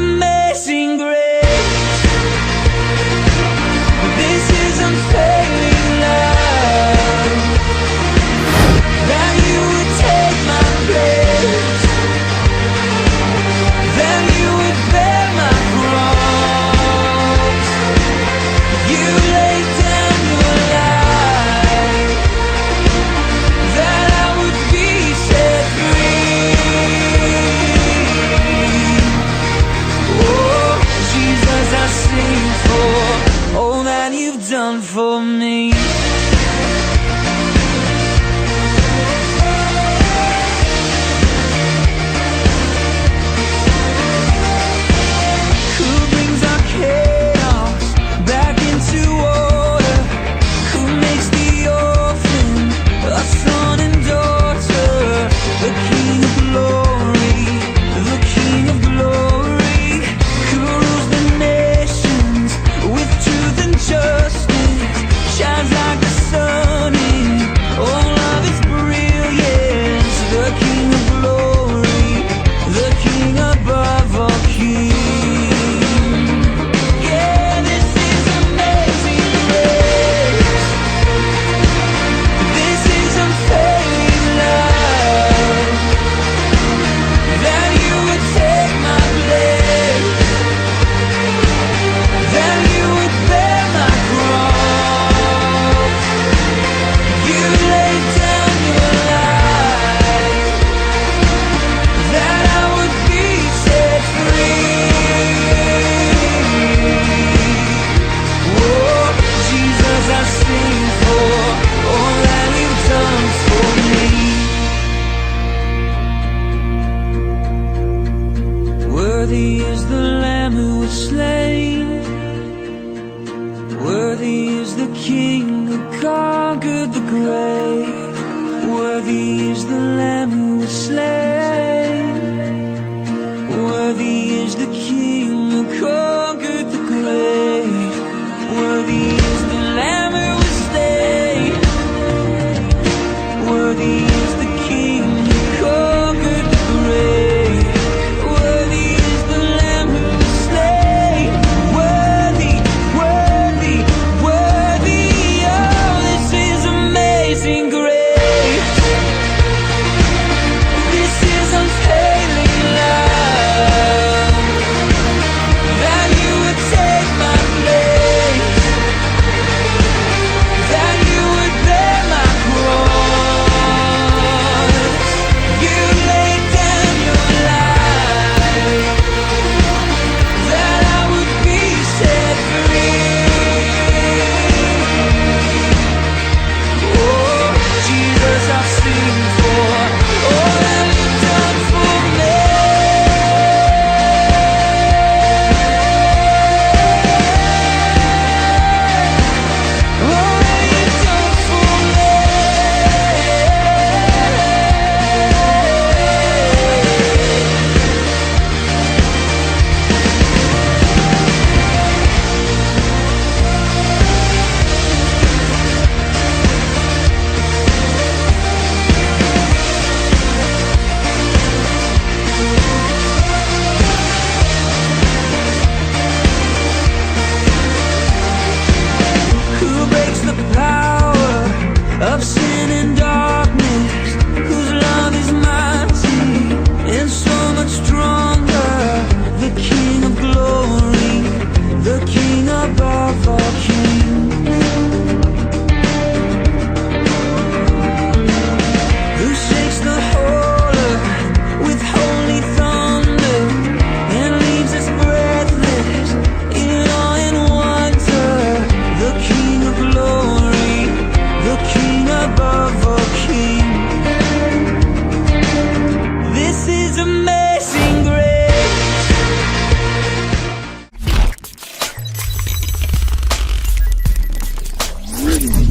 amazing grace. This is unfailing love, that you would take my place, that you would bear my cross. You laid down your life, that I would be set free. Oh, Jesus, I sing for all that you've done for me. Who brings our chaos back into order? Who makes the orphan a son and daughter? The King of glory, the King of glory, who rules the nations with truth and justice, shines like the sun in all of its brilliance. The King of glory, the King above all kings. Yeah, this is amazing grace. This is unfailing love, that you would take my place, that you would bear my cross. You laid down your life, that I would be set free. Oh, Jesus, I sing for all that you've done for me. Worthy is the Lamb who was slain, worthy is the King who conquered the grave. Worthy is the Lamb who was slain, worthy is the King